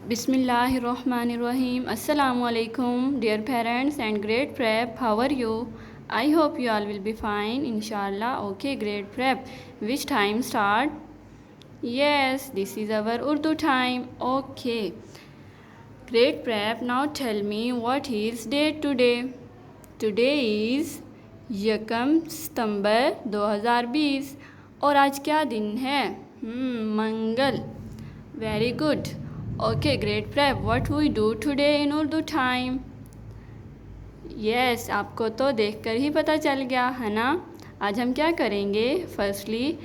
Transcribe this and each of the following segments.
Bismillahirrahmanirrahim. Assalamu alaikum, dear parents and grade prep. How are you? I hope you all will be fine, inshallah. Okay, grade prep. Which time start? Yes, this is our Urdu time. Okay. Grade prep. Now tell me what is date today? Today is यकम सितंबर 2020 और आज क्या दिन है? मंगल. Very good. Okay, great prep. What we do today in Urdu time? Yes, आपको तो देखकर ही पता चल गया है ना. आज हम क्या करेंगे? फर्स्टली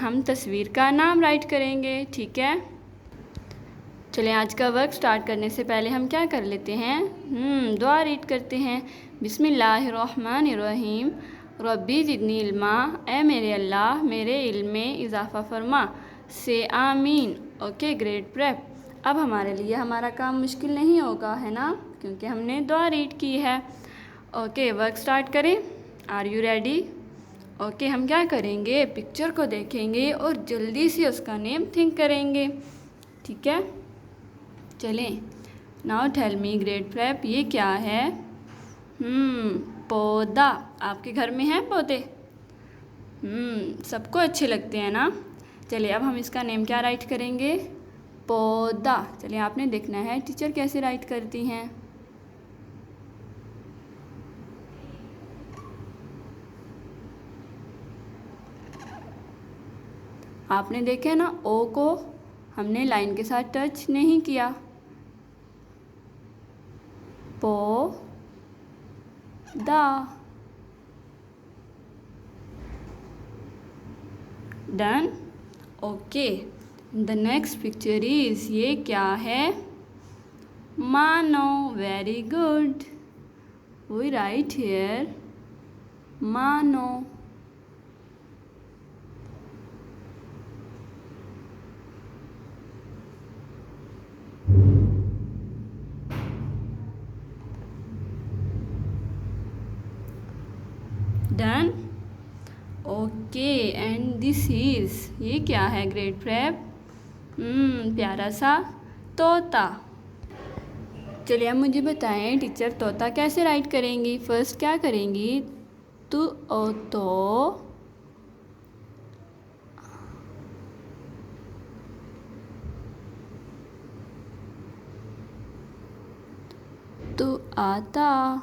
हम तस्वीर का नाम राइट करेंगे. ठीक है, चलें आज का वर्क स्टार्ट करने से पहले हम क्या कर लेते हैं? दुआ रीड करते हैं. बिस्मिल्लाहिर्रहमानिर्रहीम. रब्बी ज़िदनी इल्मा. ए मेरे अल्लाह मेरे इल्म में इजाफ़ा फरमा. से आमीन. Okay great prep. अब हमारे लिए हमारा काम मुश्किल नहीं होगा, है ना, क्योंकि हमने दुआ रीड की है. ओके, वर्क स्टार्ट करें. Are you ready? ओके, हम क्या करेंगे? पिक्चर को देखेंगे और जल्दी से उसका नेम थिंक करेंगे. ठीक है, चलें. Now tell me great prep, ये क्या है? पौधा. आपके घर में है पौधे? सबको अच्छे लगते हैं ना. चलिए अब हम इसका नेम क्या राइट करेंगे? पौधा. चलिए आपने देखना है टीचर कैसे राइट करती हैं. आपने देखे ना, ओ को हमने लाइन के साथ टच नहीं किया. पौधा. Done. Okay, the next picture is, ये क्या है? मानो. Very good. We write here मानो. Done. Okay, and this is, ये क्या है ग्रेट प्रेप? प्यारा सा तोता. चलिए अब मुझे बताएं टीचर तोता कैसे राइट करेंगी. फर्स्ट क्या करेंगी? तू ओ तो. तू आता.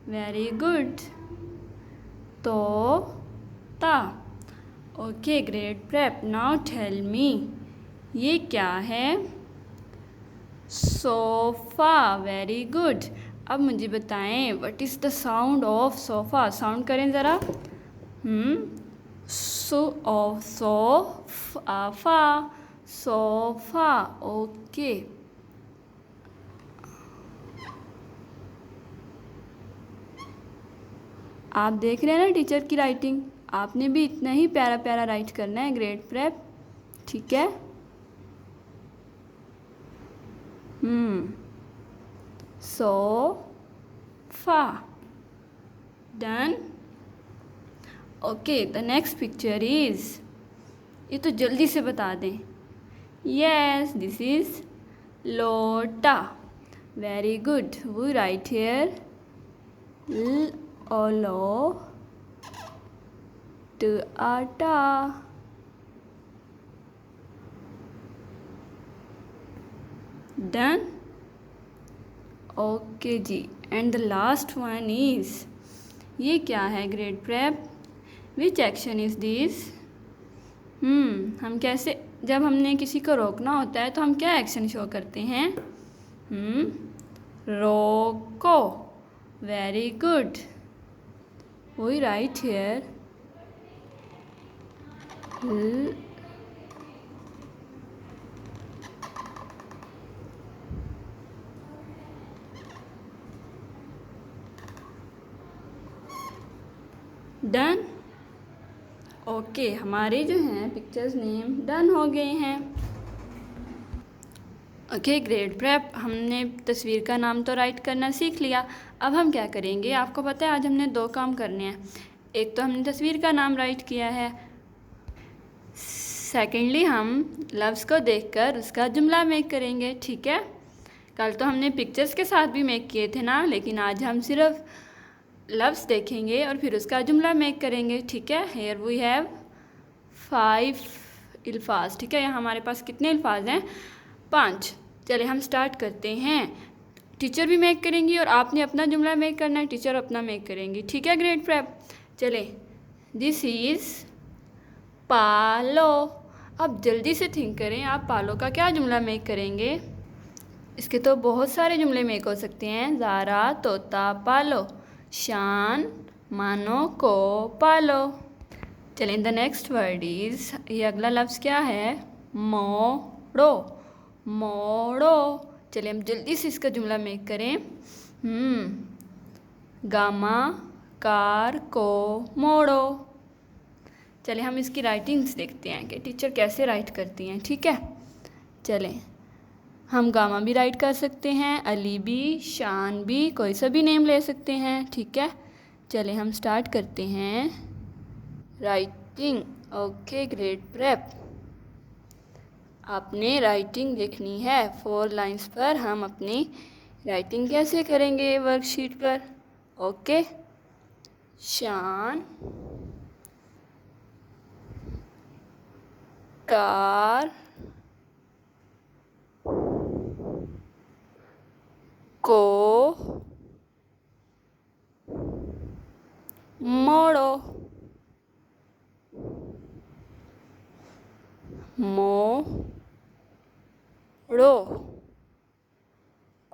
Very good. तोता. Okay great prep. Now tell me, ये क्या है? सोफ़ा. Very good. अब मुझे बताएं what is the sound of sofa. Sound करें ज़रा. सोफ़ा. सोफ़ा. ओके, आप देख रहे हैं ना टीचर की राइटिंग. आपने भी इतना ही प्यारा प्यारा राइट करना है ग्रेट प्रेप. ठीक है. Sofa. Done. Okay, the next picture is, ये तो जल्दी से बता दें. Yes, this is lota. Very good. We write here ओलो टू आटा. डन. ओके जी. And the last one is, ये क्या है great prep? Which action is this? हम कैसे, जब हमने किसी को रोकना होता है तो हम क्या एक्शन शो करते हैं? रोको. Very good. We write here done. Okay, हमारे जो हैं पिक्चर्स नेम डन हो गए हैं. ओके ग्रेट प्रेप, हमने तस्वीर का नाम तो राइट करना सीख लिया. अब हम क्या करेंगे? आपको पता है आज हमने 2 काम करने हैं. एक तो हमने तस्वीर का नाम राइट किया है, सेकेंडली हम लफ्ज़ को देखकर उसका जुमला मेक करेंगे, ठीक है। कल तो हमने पिक्चर्स के साथ भी मेक किए थे ना, लेकिन आज हम सिर्फ लफ्ज़ देखेंगे और फिर उसका जुमला मेक करेंगे, ठीक है। हेयर वी हैव 5 अल्फाज, ठीक है। यहाँ हमारे पास कितने अल्फाज हैं? 5। चलिए हम स्टार्ट करते हैं। टीचर भी मेक करेंगी और आपने अपना जुमला मेक करना है, टीचर अपना मेक करेंगी, ठीक है। Grade prep. चले, दिस इज़ पालो। अब जल्दी से थिंक करें, आप पालो का क्या जुमला मेक करेंगे? इसके तो बहुत सारे जुमले मेक हो सकते हैं। ज़ारा तोता पालो, शान मानो को पालो। चलें, द नेक्स्ट वर्ड इज़, ये अगला लफ्ज़ क्या है? मोड़ो, मोड़ो। चलिए हम जल्दी से इसका जुमला मेक करें। गामा कार को मोड़ो। चलिए हम इसकी राइटिंग्स देखते हैं कि टीचर कैसे राइट करती हैं, ठीक है। चलें, हम गामा भी राइट कर सकते हैं, अली भी, शान भी, कोई सा भी नेम ले सकते हैं, ठीक है। चलें हम स्टार्ट करते हैं राइटिंग। ओके ग्रेड प्रेप, आपने राइटिंग देखनी है। 4 लाइंस पर हम अपनी राइटिंग कैसे करेंगे वर्कशीट पर। ओके, शान कार को मोड़ो, मोड़ो।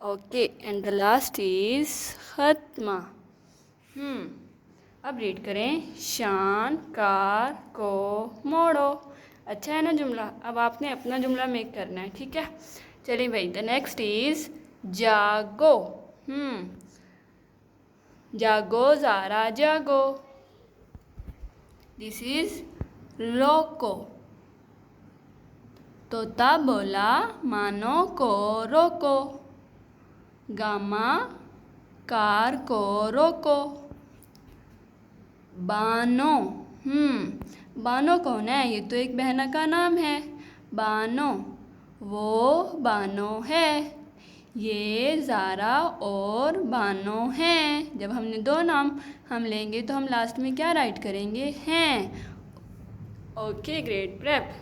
Okay, and the last is खत्मा। अब रीड करें, शान कार को मोड़ो। अच्छा है ना जुमला। अब आपने अपना जुमला मेक करना है, ठीक है। चलिए भाई, द नेक्स्ट इज जागो। जागो ज़ारा जागो। दिस इज रोको। तोता बोला मानो को रोको। गामा कार को रोको। बानो, बानो कौन है? ये तो एक बहना का नाम है। बानो, वो बानो है। ये ज़ारा और बानो हैं। जब हमने 2 नाम हम लेंगे तो हम लास्ट में क्या राइट करेंगे? हैं। Okay grade prep.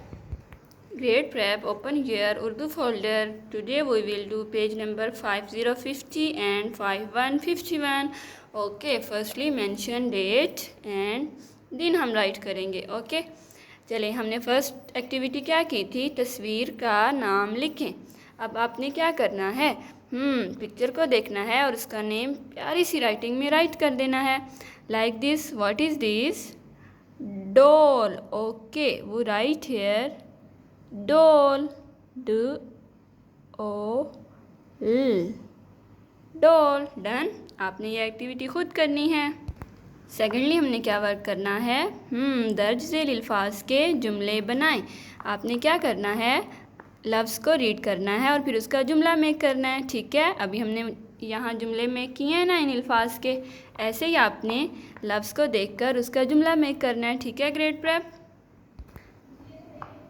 Grade Prep, open your Urdu folder. Today we will do page number 5050 and 5151. Okay, firstly mention date and दिन हम राइट करेंगे। ओके, चलिए हमने फर्स्ट एक्टिविटी क्या की थी? तस्वीर का नाम लिखें। अब आपने क्या करना है? पिक्चर को देखना है और उसका नेम प्यारी सी राइटिंग में राइट कर देना है। Like this, what is this? Doll. Okay, वो write here doll, D-O-L, doll. Done. आपने ये एक्टिविटी खुद करनी है। सेकेंडली हमने क्या वर्क करना है? दर्ज झेल अल्फाज के जुमले बनाएं। आपने क्या करना है? लफ्ज़ को रीड करना है और फिर उसका जुमला मेक करना है, ठीक है। अभी हमने यहाँ जुमले मेक किए हैं ना इन अल्फाज के, ऐसे ही आपने लफ्ज़ को देखकर उसका जुमला मेक करना है, ठीक है ग्रेड प्रेप।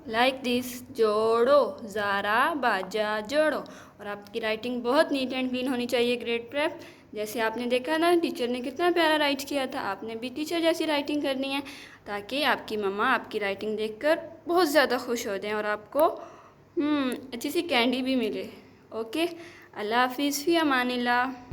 लाइक दिस, जोड़ो ज़ारा बाजा जोड़ो। और आपकी राइटिंग बहुत नीट एंड क्लीन होनी चाहिए ग्रेड प्रेप। जैसे आपने देखा ना टीचर ने कितना प्यारा राइट किया था, आपने भी टीचर जैसी राइटिंग करनी है ताकि आपकी मम्मा आपकी राइटिंग देखकर बहुत ज़्यादा खुश हो जाएं और आपको अच्छी सी कैंडी भी मिले। ओके, अल्लाह हाफिज़, फ़ी अमानिल्लाह।